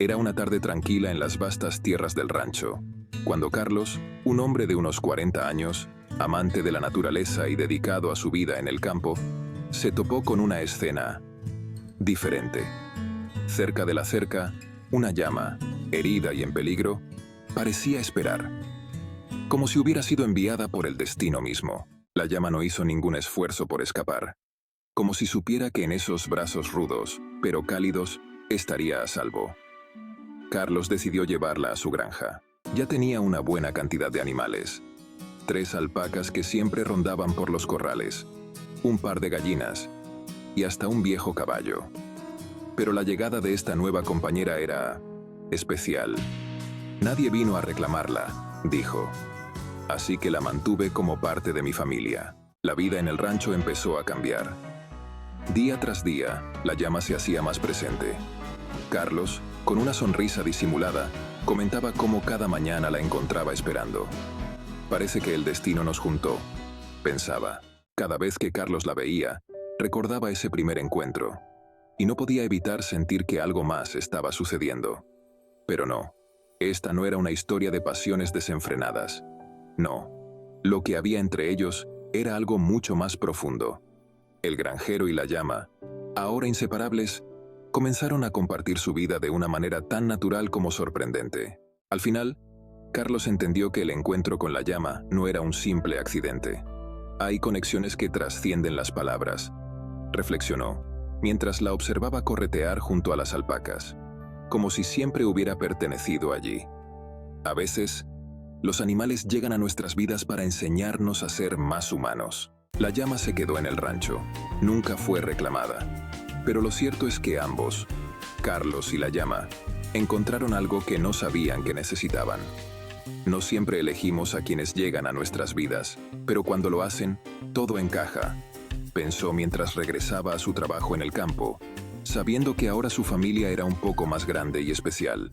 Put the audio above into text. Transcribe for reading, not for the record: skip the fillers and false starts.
Era una tarde tranquila en las vastas tierras del rancho, cuando Carlos, un hombre de unos 40 años, amante de la naturaleza y dedicado a su vida en el campo, se topó con una escena diferente. Cerca de la cerca, una llama, herida y en peligro, parecía esperar, como si hubiera sido enviada por el destino mismo. La llama no hizo ningún esfuerzo por escapar, como si supiera que en esos brazos rudos, pero cálidos, estaría a salvo. Carlos decidió llevarla a su granja. Ya tenía una buena cantidad de animales. 3 alpacas que siempre rondaban por los corrales, un par de gallinas y hasta un viejo caballo. Pero la llegada de esta nueva compañera era especial. Nadie vino a reclamarla, dijo. Así que la mantuve como parte de mi familia. La vida en el rancho empezó a cambiar. Día tras día, la llama se hacía más presente. Carlos, con una sonrisa disimulada, comentaba cómo cada mañana la encontraba esperando. Parece que el destino nos juntó, pensaba. Cada vez que Carlos la veía, recordaba ese primer encuentro, y no podía evitar sentir que algo más estaba sucediendo. Pero no, esta no era una historia de pasiones desenfrenadas. No, lo que había entre ellos era algo mucho más profundo. El granjero y la llama, ahora inseparables, comenzaron a compartir su vida de una manera tan natural como sorprendente. Al final, Carlos entendió que el encuentro con la llama no era un simple accidente. Hay conexiones que trascienden las palabras, reflexionó, mientras la observaba corretear junto a las alpacas, como si siempre hubiera pertenecido allí. A veces, los animales llegan a nuestras vidas para enseñarnos a ser más humanos. La llama se quedó en el rancho, nunca fue reclamada. Pero lo cierto es que ambos, Carlos y la llama, encontraron algo que no sabían que necesitaban. No siempre elegimos a quienes llegan a nuestras vidas, pero cuando lo hacen, todo encaja, pensó mientras regresaba a su trabajo en el campo, sabiendo que ahora su familia era un poco más grande y especial.